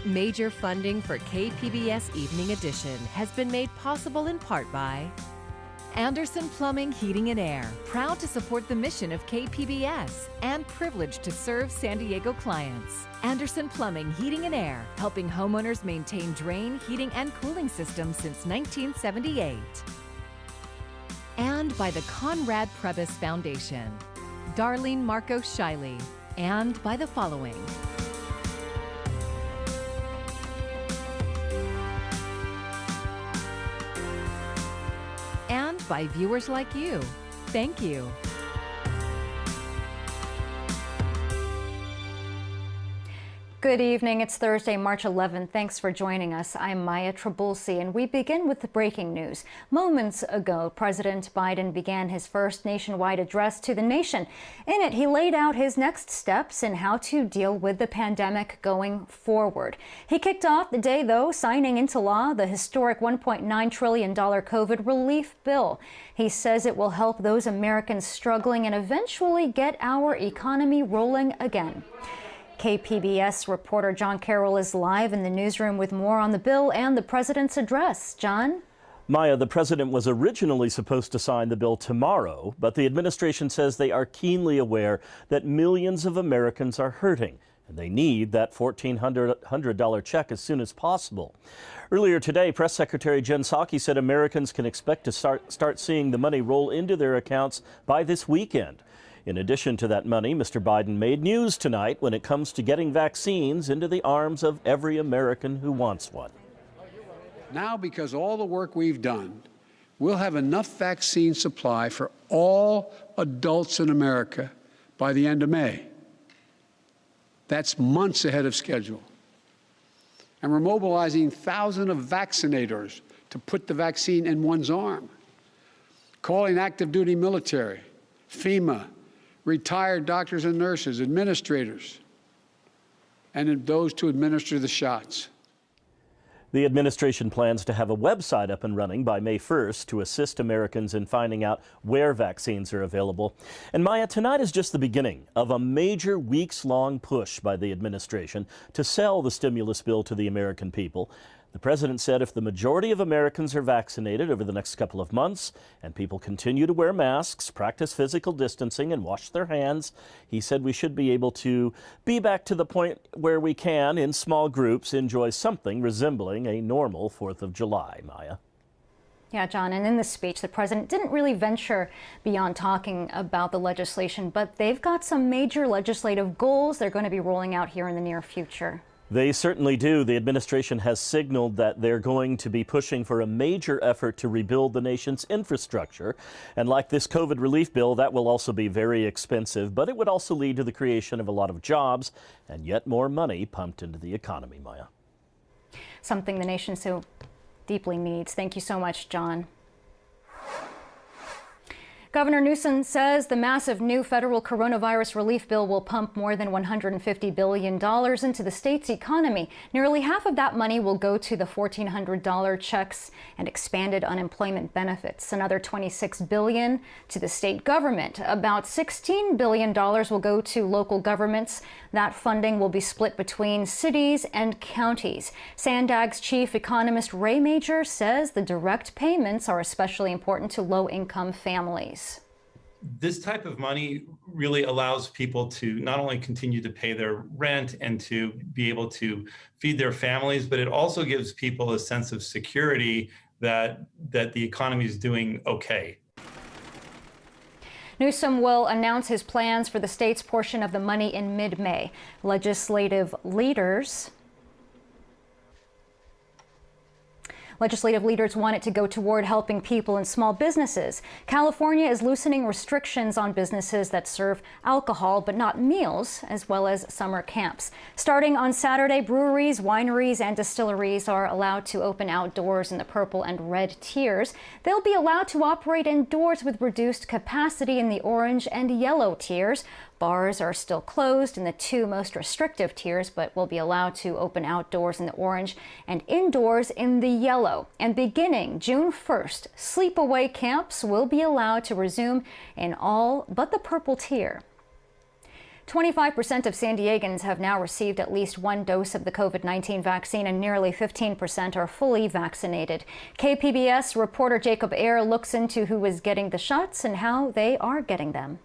Major funding for KPBS Evening Edition has been made possible in part by Anderson Plumbing, Heating and Air, proud to support the mission of KPBS and privileged to serve San Diego clients. Anderson Plumbing, Heating and Air, helping homeowners maintain drain, heating, and cooling systems since 1978. And by the Conrad Prebys Foundation, Darlene Marco Shiley, and by the following. And by viewers like you. Thank you. Good evening. It's Thursday, March 11th. Thanks for joining us. I'm Maya Trabulsi, and we begin with the breaking news. Moments ago, President Biden began his first nationwide address to the nation. In it, he laid out his next steps in how to deal with the pandemic going forward. He kicked off the day, though, signing into law the historic $1.9 trillion COVID relief bill. He says it will help those Americans struggling and eventually get our economy rolling again. KPBS reporter John Carroll is live in the newsroom with more on the bill and the president's address. John? Maya, the president was originally supposed to sign the bill tomorrow, but the administration says they are keenly aware that millions of Americans are hurting, and they need that $1,400 check as soon as possible. Earlier today, Press Secretary Jen Psaki said Americans can expect to start seeing the money roll into their accounts by this weekend. In addition to that money, Mr. Biden made news tonight when it comes to getting vaccines into the arms of every American who wants one. Now, because all the work we've done, we'll have enough vaccine supply for all adults in America by the end of May. That's months ahead of schedule. And we're mobilizing thousands of vaccinators to put the vaccine in one's arm, calling active duty military, FEMA, retired doctors and nurses, administrators, and those to administer the shots. The administration plans to have a website up and running by May 1st to assist Americans in finding out where vaccines are available. And Maya, tonight is just the beginning of a major weeks-long push by the administration to sell the stimulus bill to the American people. The president said if the majority of Americans are vaccinated over the next couple of months and people continue to wear masks, practice physical distancing, and wash their hands, he said we should be able to be back to the point where we can, in small groups, enjoy something resembling a normal 4th of July, Maya. Yeah, John, and in the speech, the president didn't really venture beyond talking about the legislation, but they've got some major legislative goals they're going to be rolling out here in the near future. They certainly do. The administration has signaled that they're going to be pushing for a major effort to rebuild the nation's infrastructure. And like this COVID relief bill, that will also be very expensive, but it would also lead to the creation of a lot of jobs and yet more money pumped into the economy, Maya. Something the nation so deeply needs. Thank you so much, John. Governor Newsom says the massive new federal coronavirus relief bill will pump more than $150 billion into the state's economy. Nearly half of that money will go to the $1,400 checks and expanded unemployment benefits. Another $26 billion to the state government. About $16 billion will go to local governments. That funding will be split between cities and counties. Sandag's chief economist Ray Major says the direct payments are especially important to low-income families. This type of money really allows people to not only continue to pay their rent and to be able to feed their families, but it also gives people a sense of security that the economy is doing okay. Newsom will announce his plans for the state's portion of the money in mid-May. Legislative leaders want it to go toward helping people and small businesses. California is loosening restrictions on businesses that serve alcohol but not meals, as well as summer camps. Starting on Saturday, breweries, wineries, and distilleries are allowed to open outdoors in the purple and red tiers. They'll be allowed to operate indoors with reduced capacity in the orange and yellow tiers. Bars are still closed in the two most restrictive tiers, but will be allowed to open outdoors in the orange and indoors in the yellow. And beginning June 1st, sleepaway camps will be allowed to resume in all but the purple tier. 25% of San Diegans have now received at least one dose of the COVID-19 vaccine, and nearly 15% are fully vaccinated. KPBS reporter Jacob Ayer looks into who is getting the shots and how they are getting them.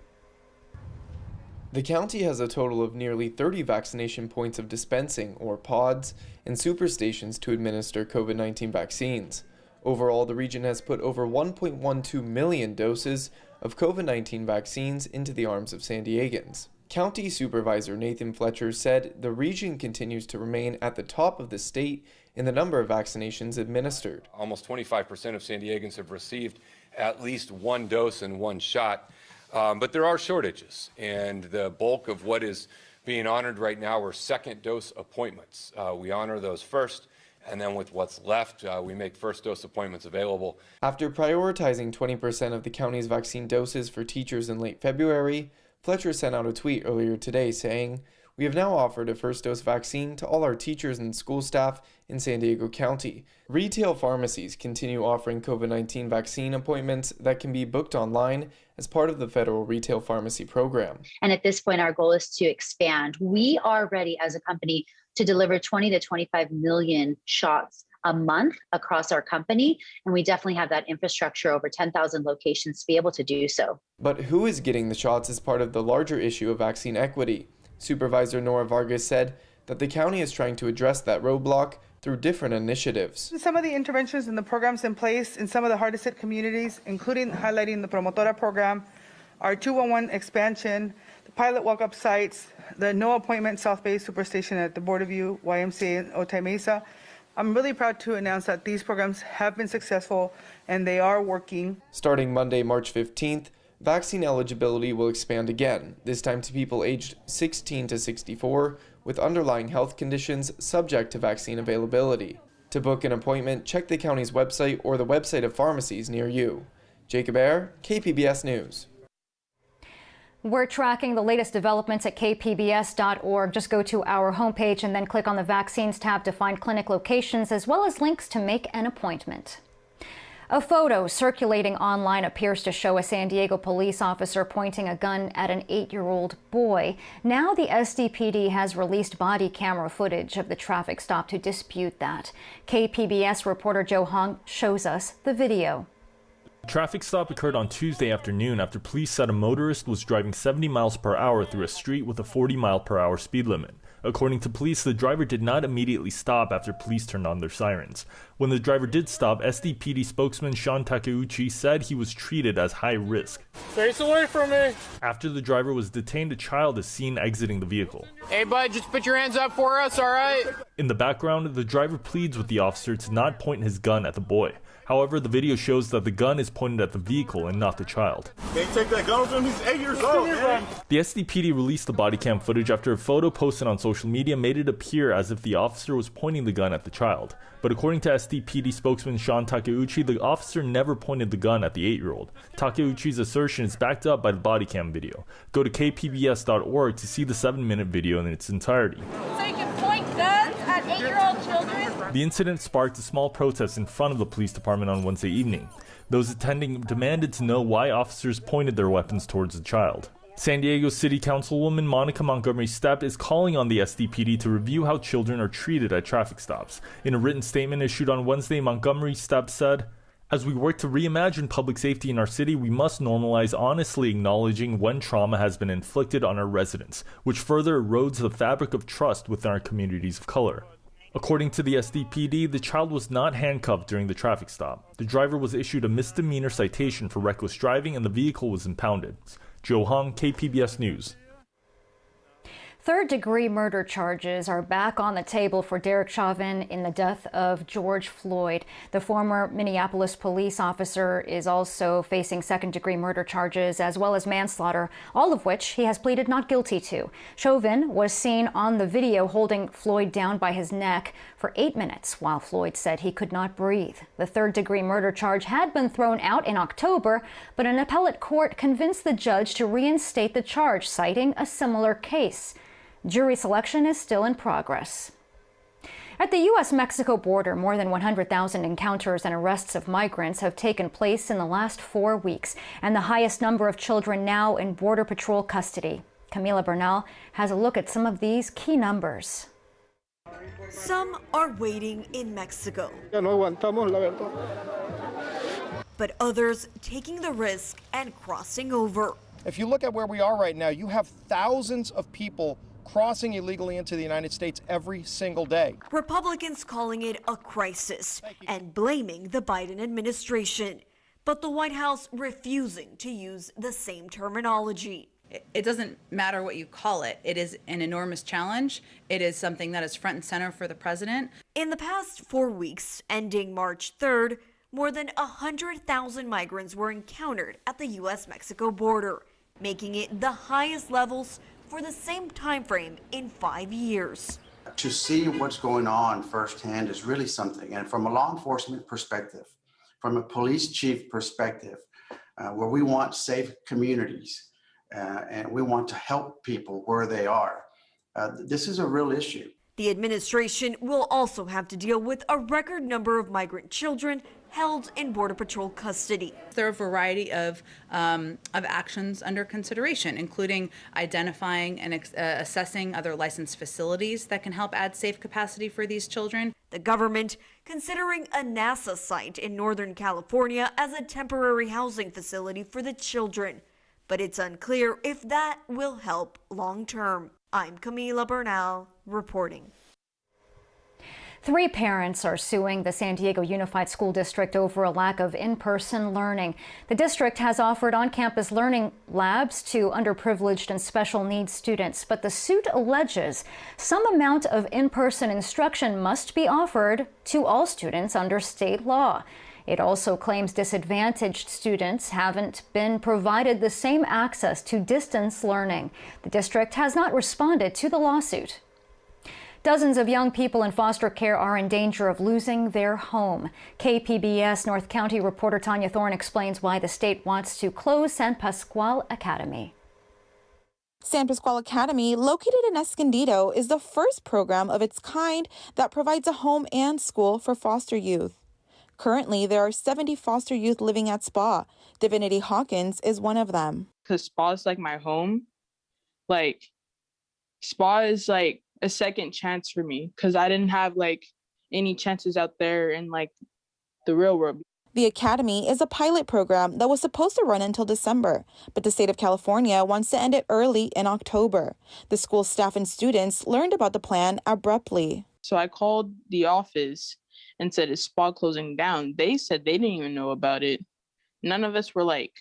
The county has a total of nearly 30 vaccination points of dispensing, or pods, and superstations to administer COVID-19 vaccines. Overall, the region has put over 1.12 million doses of COVID-19 vaccines into the arms of San Diegans. County Supervisor Nathan Fletcher said the region continues to remain at the top of the state in the number of vaccinations administered. Almost 25% of San Diegans have received at least one dose and one shot, but there are shortages, and the bulk of what is being honored right now are second dose appointments. We honor those first, and then with what's left, we make first dose appointments available. After prioritizing 20% of the county's vaccine doses for teachers in late February, Fletcher sent out a tweet earlier today saying, "We have now offered a first dose vaccine to all our teachers and school staff in San Diego County." Retail pharmacies continue offering COVID-19 vaccine appointments that can be booked online as part of the federal retail pharmacy program. And at this point, our goal is to expand. We are ready as a company to deliver 20 to 25 million shots a month across our company, and we definitely have that infrastructure, over 10,000 locations, to be able to do so. But who is getting the shots is part of the larger issue of vaccine equity. Supervisor Nora Vargas said that the county is trying to address that roadblock through different initiatives. Some of the interventions and the programs in place in some of the hardest hit communities, including highlighting the Promotora program, our 211 expansion, the pilot walk-up sites, the no appointment South Bay Superstation at the Border View, YMCA, and Otay Mesa. I'm really proud to announce that these programs have been successful and they are working. Starting Monday, March 15th, vaccine eligibility will expand again, this time to people aged 16 to 64 with underlying health conditions subject to vaccine availability. To book an appointment, check the county's website or the website of pharmacies near you. Jacob Ayer, KPBS News. We're tracking the latest developments at kpbs.org. Just go to our homepage and then click on the Vaccines tab to find clinic locations as well as links to make an appointment. A photo circulating online appears to show a San Diego police officer pointing a gun at an 8-year-old boy. Now the SDPD has released body camera footage of the traffic stop to dispute that. KPBS reporter Joe Hong shows us the video. The traffic stop occurred on Tuesday afternoon after police said a motorist was driving 70 miles per hour through a street with a 40 mile per hour speed limit. According to police, the driver did not immediately stop after police turned on their sirens. When the driver did stop, SDPD spokesman Sean Takeuchi said he was treated as high risk. Face away from me! After the driver was detained, a child is seen exiting the vehicle. Hey bud, just put your hands up for us, alright? In the background, the driver pleads with the officer to not point his gun at the boy. However, the video shows that the gun is pointed at the vehicle and not the child. Can't take that gun from him, he's 8 years old, man. The SDPD released the body cam footage after a photo posted on social media made it appear as if the officer was pointing the gun at the child. But according to SDPD spokesman Sean Takeuchi, the officer never pointed the gun at the 8-year-old. Takeuchi's assertion is backed up by the body cam video. Go to kpbs.org to see the 7-minute video in its entirety. So you can point guns at 8-year-old children? The incident sparked a small protest in front of the police department on Wednesday evening. Those attending demanded to know why officers pointed their weapons towards the child. San Diego City Councilwoman Monica Montgomery Stepp is calling on the SDPD to review how children are treated at traffic stops. In a written statement issued on Wednesday, Montgomery Stepp said, "As we work to reimagine public safety in our city, we must normalize honestly acknowledging when trauma has been inflicted on our residents, which further erodes the fabric of trust within our communities of color." According to the SDPD, the child was not handcuffed during the traffic stop. The driver was issued a misdemeanor citation for reckless driving and the vehicle was impounded. Joe Hong, KPBS News. Third-degree murder charges are back on the table for Derek Chauvin in the death of George Floyd. The former Minneapolis police officer is also facing second-degree murder charges as well as manslaughter, all of which he has pleaded not guilty to. Chauvin was seen on the video holding Floyd down by his neck for 8 minutes while Floyd said he could not breathe. The third-degree murder charge had been thrown out in October, but an appellate court convinced the judge to reinstate the charge, citing a similar case. Jury selection is still in progress. At the U.S.-Mexico border, more than 100,000 encounters and arrests of migrants have taken place in the last 4 weeks, and the highest number of children now in Border Patrol custody. Camila Bernal has a look at some of these key numbers. Some are waiting in Mexico, but others taking the risk and crossing over. If you look at where we are right now, you have thousands of people crossing illegally into the United States every single day. Republicans calling it a crisis and blaming the Biden administration, but the White House refusing to use the same terminology. It doesn't matter what you call it. It is an enormous challenge. It is something that is front and center for the president. In the past 4 weeks, ending March 3rd, more than 100,000 migrants were encountered at the U.S.-Mexico border, making it the highest levels for the same time frame in 5 years. To see what's going on firsthand is really something. And from a law enforcement perspective, from a police chief perspective, where we want safe communities and we want to help people where they are, this is a real issue. The administration will also have to deal with a record number of migrant children held in Border Patrol custody. There are a variety of actions under consideration, including identifying and assessing other licensed facilities that can help add safe capacity for these children. The government considering a NASA site in Northern California as a temporary housing facility for the children, but it's unclear if that will help long term. I'm Camila Bernal reporting. 3 parents are suing the San Diego Unified School District over a lack of in-person learning. The district has offered on-campus learning labs to underprivileged and special needs students, but the suit alleges some amount of in-person instruction must be offered to all students under state law. It also claims disadvantaged students haven't been provided the same access to distance learning. The district has not responded to the lawsuit. Dozens of young people in foster care are in danger of losing their home. KPBS North County reporter Tanya Thorne explains why the state wants to close San Pasqual Academy. San Pasqual Academy, located in Escondido, is the first program of its kind that provides a home and school for foster youth. Currently, there are 70 foster youth living at SPA. Divinity Hawkins is one of them. Because SPA is like my home. Like, SPA is like a second chance for me because I didn't have like any chances out there in like the real world. The academy is a pilot program that was supposed to run until December, but the state of California wants to end it early in October. The school staff and students learned about the plan abruptly. So I called the office and said, is SPA closing down? They said they didn't even know about it. None of us were like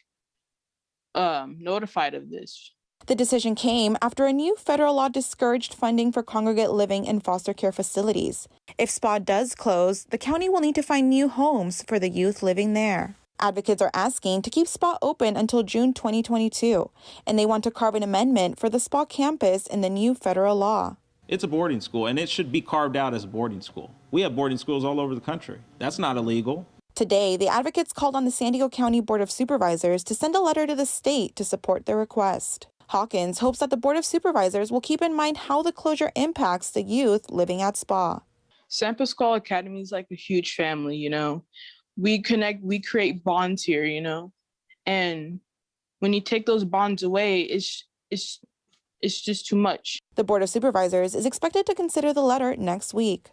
notified of this. The decision came after a new federal law discouraged funding for congregate living in foster care facilities. If SPA does close, the county will need to find new homes for the youth living there. Advocates are asking to keep SPA open until June 2022, and they want to carve an amendment for the SPA campus in the new federal law. It's a boarding school, and it should be carved out as a boarding school. We have boarding schools all over the country. That's not illegal. Today, the advocates called on the San Diego County Board of Supervisors to send a letter to the state to support their request. Hawkins hopes that the Board of Supervisors will keep in mind how the closure impacts the youth living at SPA. San Pasqual Academy is like a huge family, you know. We connect, we create bonds here, you know. And when you take those bonds away, it's just too much. The Board of Supervisors is expected to consider the letter next week.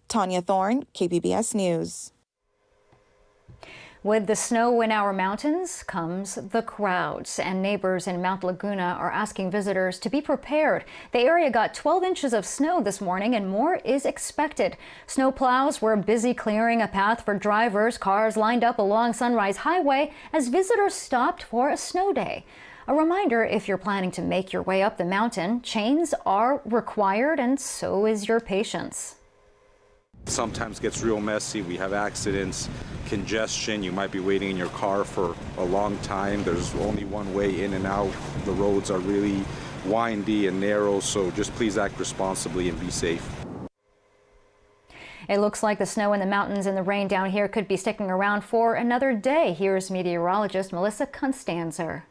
Tanya Thorne, KPBS News. With the snow in our mountains comes the crowds, and neighbors in Mount Laguna are asking visitors to be prepared. The area got 12 inches of snow this morning and more is expected. Snow plows were busy clearing a path for drivers. Cars lined up along Sunrise Highway as visitors stopped for a snow day. A reminder, if you're planning to make your way up the mountain, chains are required and so is your patience. Sometimes gets real messy. We have accidents, congestion. You might be waiting in your car for a long time. There's only one way in and out. The roads are really windy and narrow, so just please act responsibly and be safe. It looks like the snow in the mountains and the rain down here could be sticking around for another day. Here's meteorologist Melissa Constanzer.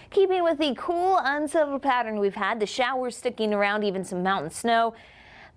Keeping with the cool, unsettled pattern we've had, the showers sticking around, even some mountain snow.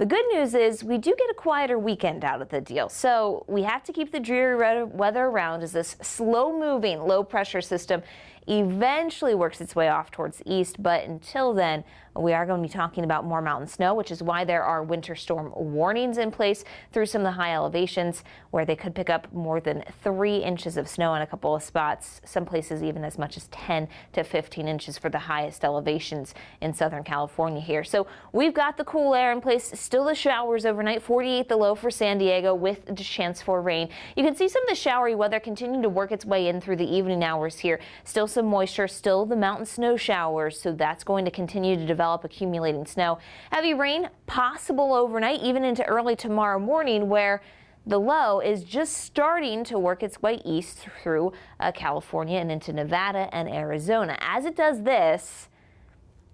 The good news is we do get a quieter weekend out of the deal, so we have to keep the dreary weather around as this slow-moving low-pressure system eventually works its way off towards the east. But until then, we are going to be talking about more mountain snow, which is why there are winter storm warnings in place through some of the high elevations where they could pick up more than 3 inches of snow in a couple of spots, some places even as much as 10 to 15 inches for the highest elevations in Southern California here. So we've got the cool air in place, still the showers overnight, 48 the low for San Diego with the chance for rain. You can see some of the showery weather continuing to work its way in through the evening hours here. Still some moisture, still the mountain snow showers, so that's going to continue to develop accumulating snow. Heavy rain possible overnight, even into early tomorrow morning, where the low is just starting to work its way east through California and into Nevada and Arizona. As it does this,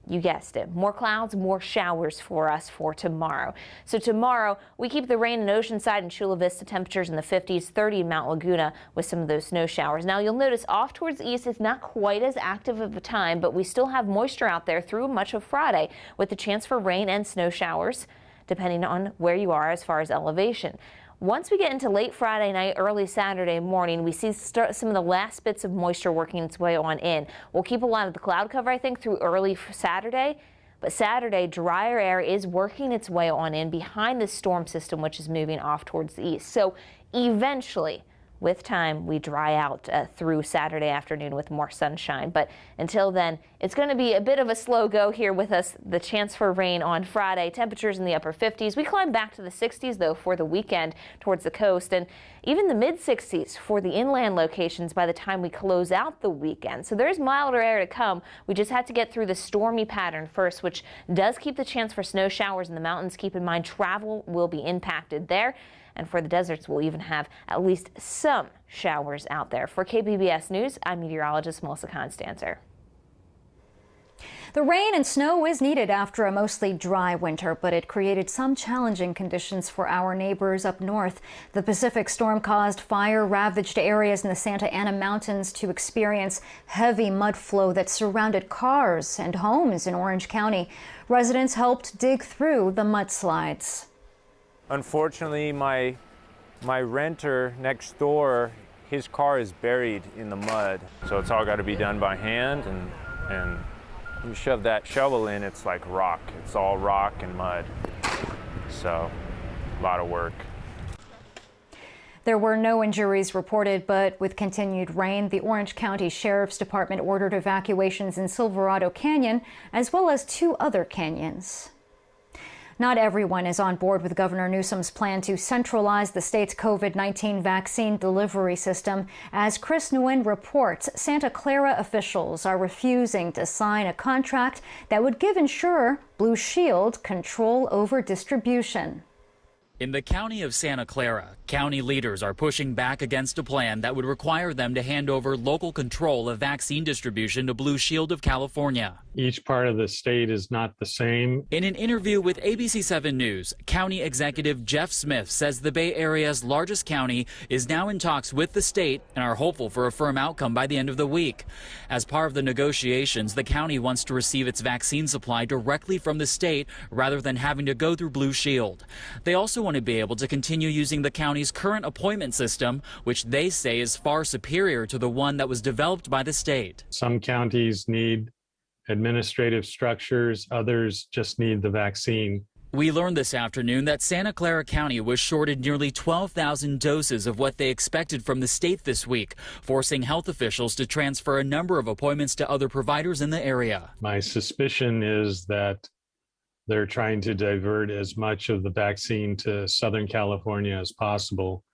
you guessed it, more clouds, more showers for us for tomorrow. So tomorrow, we keep the rain in Oceanside and Chula Vista, temperatures in the 50s, 30 in Mount Laguna with some of those snow showers. Now, you'll notice off towards the east, it's not quite as active of a time, but we still have moisture out there through much of Friday with the chance for rain and snow showers, depending on where you are as far as elevation. Once we get into late Friday night, early Saturday morning, we see some of the last bits of moisture working its way on in. We'll keep a lot of the cloud cover, I think, through early Saturday. But Saturday, drier air is working its way on in behind the storm system, which is moving off towards the east. So eventually, with time, we dry out through Saturday afternoon with more sunshine. But until then, it's going to be a bit of a slow go here with us. The chance for rain on Friday, temperatures in the upper 50s. We climb back to the 60s, though, for the weekend towards the coast, and even the mid-60s for the inland locations by the time we close out the weekend. So there's milder air to come. We just have to get through the stormy pattern first, which does keep the chance for snow showers in the mountains. Keep in mind, travel will be impacted there. And for the deserts, we'll even have at least some showers out there. For KPBS News, I'm meteorologist Melissa Constanzer. The rain and snow is needed after a mostly dry winter, but it created some challenging conditions for our neighbors up north. The Pacific storm caused fire-ravaged areas in the Santa Ana Mountains to experience heavy mud flow that surrounded cars and homes in Orange County. Residents helped dig through the mudslides. Unfortunately, my renter next door, his car is buried in the mud. So it's all got to be done by hand, and you shove that shovel in, it's like rock. It's all rock and mud. So a lot of work. There were no injuries reported, but with continued rain, the Orange County Sheriff's Department ordered evacuations in Silverado Canyon, as well as 2 other canyons. Not everyone is on board with Governor Newsom's plan to centralize the state's COVID-19 vaccine delivery system. As Chris Nguyen reports, Santa Clara officials are refusing to sign a contract that would give insurer Blue Shield control over distribution. In the county of Santa Clara, county leaders are pushing back against a plan that would require them to hand over local control of vaccine distribution to Blue Shield of California. Each part of the state is not the same. In an interview with ABC 7 News, County Executive Jeff Smith says the Bay Area's largest county is now in talks with the state and are hopeful for a firm outcome by the end of the week. As part of the negotiations, the county wants to receive its vaccine supply directly from the state rather than having to go through Blue Shield. They also want to be able to continue using the county's current appointment system, which they say is far superior to the one that was developed by the state. Some counties need administrative structures, others just need the vaccine. We learned this afternoon that Santa Clara County was shorted nearly 12,000 doses of what they expected from the state this week, forcing health officials to transfer a number of appointments to other providers in the area. My suspicion is that they're trying to divert as much of the vaccine to Southern California as possible.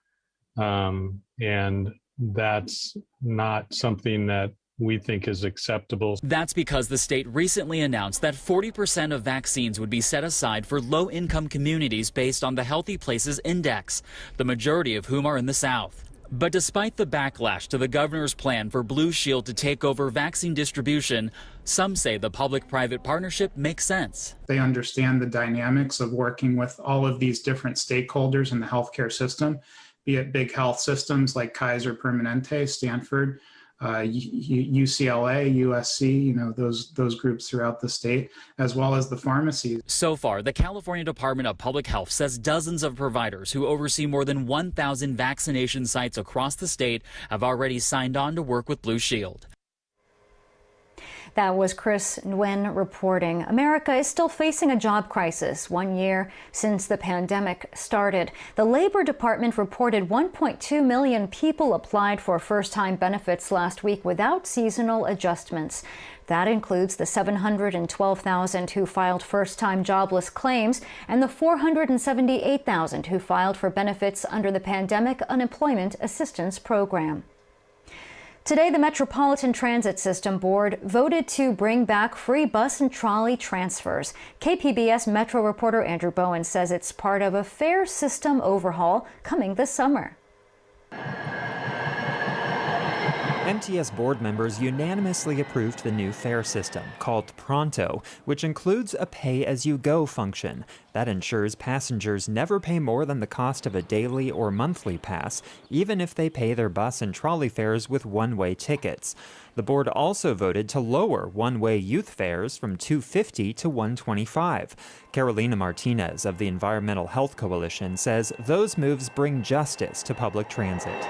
And that's not something that we think is acceptable. That's because the state recently announced that 40% of vaccines would be set aside for low-income communities based on the Healthy Places Index, the majority of whom are in the South. But despite the backlash to the governor's plan for Blue Shield to take over vaccine distribution, some say the public-private partnership makes sense. They understand the dynamics of working with all of these different stakeholders in the healthcare system, be it big health systems like Kaiser Permanente, Stanford, UCLA, USC, those groups throughout the state, as well as the pharmacies. So far, the California Department of Public Health says dozens of providers who oversee more than 1,000 vaccination sites across the state have already signed on to work with Blue Shield. That was Chris Nguyen reporting. America is still facing a job crisis 1 year since the pandemic started. The Labor Department reported 1.2 million people applied for first-time benefits last week without seasonal adjustments. That includes the 712,000 who filed first-time jobless claims and the 478,000 who filed for benefits under the Pandemic Unemployment Assistance Program. Today, the Metropolitan Transit System Board voted to bring back free bus and trolley transfers. KPBS Metro reporter Andrew Bowen says it's part of a fare system overhaul coming this summer. MTS board members unanimously approved the new fare system, called Pronto, which includes a pay-as-you-go function. That ensures passengers never pay more than the cost of a daily or monthly pass, even if they pay their bus and trolley fares with one-way tickets. The board also voted to lower one-way youth fares from $2.50 to $1.25. Carolina Martinez of the Environmental Health Coalition says those moves bring justice to public transit.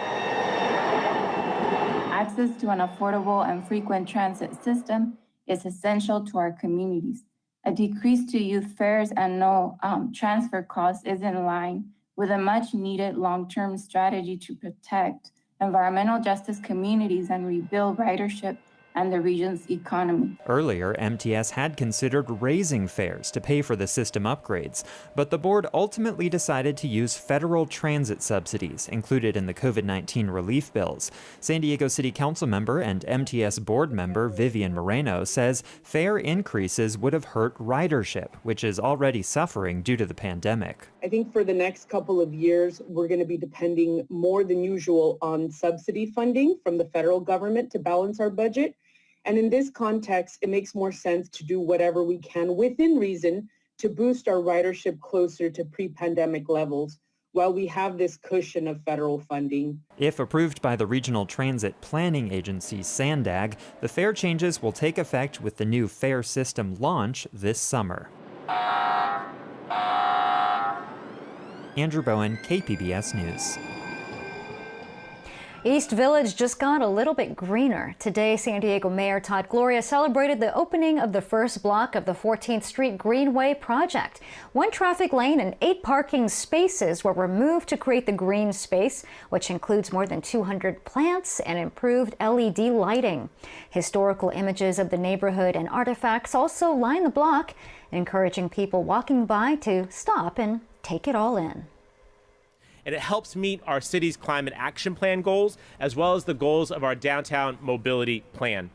Access to an affordable and frequent transit system is essential to our communities. A decrease to youth fares and no transfer costs is in line with a much-needed long-term strategy to protect environmental justice communities and rebuild ridership and the region's economy. Earlier, MTS had considered raising fares to pay for the system upgrades, but the board ultimately decided to use federal transit subsidies included in the COVID-19 relief bills. San Diego City Council member and MTS board member Vivian Moreno says fare increases would have hurt ridership, which is already suffering due to the pandemic. I think for the next couple of years, we're going to be depending more than usual on subsidy funding from the federal government to balance our budget. And in this context, it makes more sense to do whatever we can within reason to boost our ridership closer to pre-pandemic levels while we have this cushion of federal funding. If approved by the Regional Transit Planning Agency, SANDAG, the fare changes will take effect with the new fare system launch this summer. Andrew Bowen, KPBS News. East Village just got a little bit greener. Today, San Diego Mayor Todd Gloria celebrated the opening of the first block of the 14th Street Greenway project. 1 traffic lane and 8 parking spaces were removed to create the green space, which includes more than 200 plants and improved LED lighting. Historical images of the neighborhood and artifacts also line the block, encouraging people walking by to stop and take it all in. And it helps meet our city's climate action plan goals, as well as the goals of our downtown mobility plan.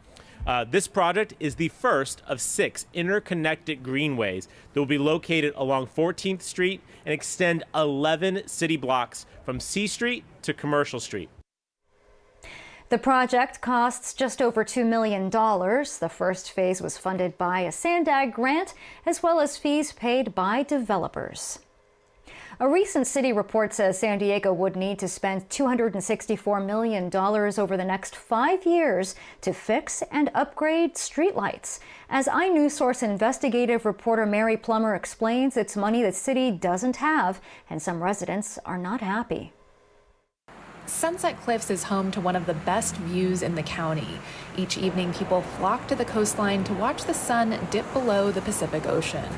This project is the first of 6 interconnected greenways that will be located along 14th Street and extend 11 city blocks from C Street to Commercial Street. The project costs just over $2 million. The first phase was funded by a SANDAG grant, as well as fees paid by developers. A recent city report says San Diego would need to spend $264 million over the next 5 years to fix and upgrade streetlights. As iNewsSource investigative reporter Mary Plummer explains, it's money the city doesn't have, and some residents are not happy. Sunset Cliffs is home to one of the best views in the county. Each evening, people flock to the coastline to watch the sun dip below the Pacific Ocean.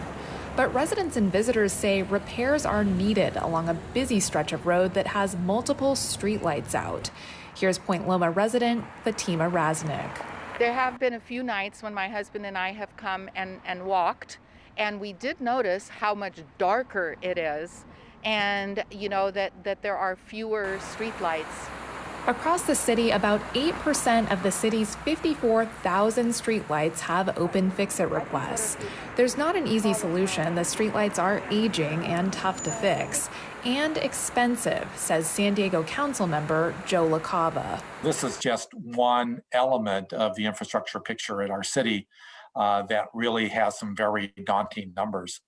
But residents and visitors say repairs are needed along a busy stretch of road that has multiple streetlights out. Here's Point Loma resident Fatima Raznik. There have been a few nights when my husband and I have come and walked, and we did notice how much darker it is, and that there are fewer streetlights. Across the city, about 8% of the city's 54,000 streetlights have open fix-it requests. There's not an easy solution. The streetlights are aging and tough to fix, and expensive, says San Diego Council member Joe LaCava. This is just one element of the infrastructure picture in our city that really has some very daunting numbers.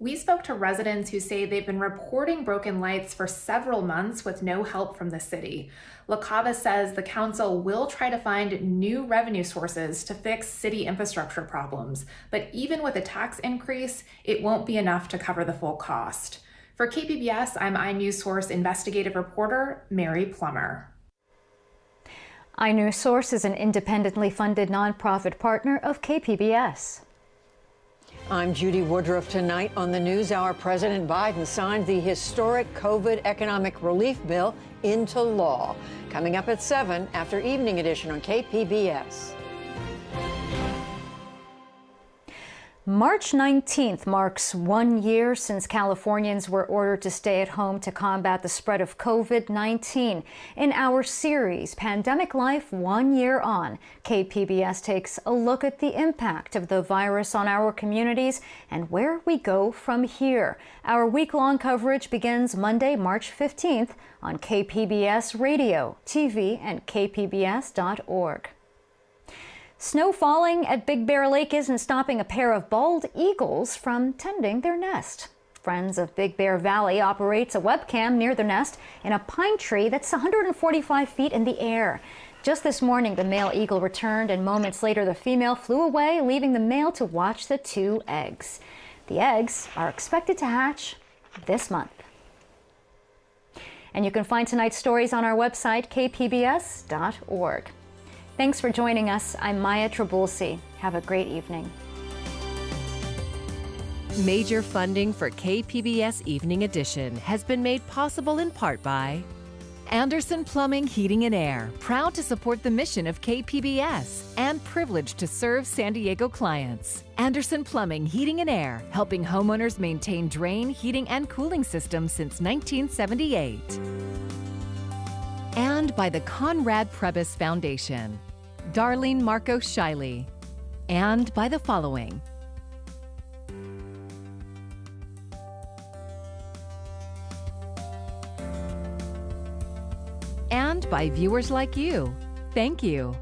We spoke to residents who say they've been reporting broken lights for several months with no help from the city. LaCava says the council will try to find new revenue sources to fix city infrastructure problems, but even with a tax increase, it won't be enough to cover the full cost. For KPBS, I'm iNewsSource investigative reporter Mary Plummer. iNewsSource is an independently funded nonprofit partner of KPBS. I'm Judy Woodruff. Tonight on the NewsHour, President Biden signed the historic COVID economic relief bill into law. Coming up at 7 after Evening Edition on KPBS. March 19th marks 1 year since Californians were ordered to stay at home to combat the spread of COVID-19. In our series, Pandemic Life 1 Year On, KPBS takes a look at the impact of the virus on our communities and where we go from here. Our week-long coverage begins Monday, March 15th on KPBS Radio, TV, and kpbs.org. Snow falling at Big Bear Lake isn't stopping a pair of bald eagles from tending their nest. Friends of Big Bear Valley operates a webcam near the nest in a pine tree that's 145 feet in the air. Just this morning, the male eagle returned, and moments later, the female flew away, leaving the male to watch the 2 eggs. The eggs are expected to hatch this month. And you can find tonight's stories on our website, kpbs.org. Thanks for joining us. I'm Maya Trabulsi. Have a great evening. Major funding for KPBS Evening Edition has been made possible in part by Anderson Plumbing, Heating and Air, proud to support the mission of KPBS and privileged to serve San Diego clients. Anderson Plumbing, Heating and Air, helping homeowners maintain drain, heating, and cooling systems since 1978. And by the Conrad Prebys Foundation, Darlene Marco Shiley, and by the following. And by viewers like you. Thank you.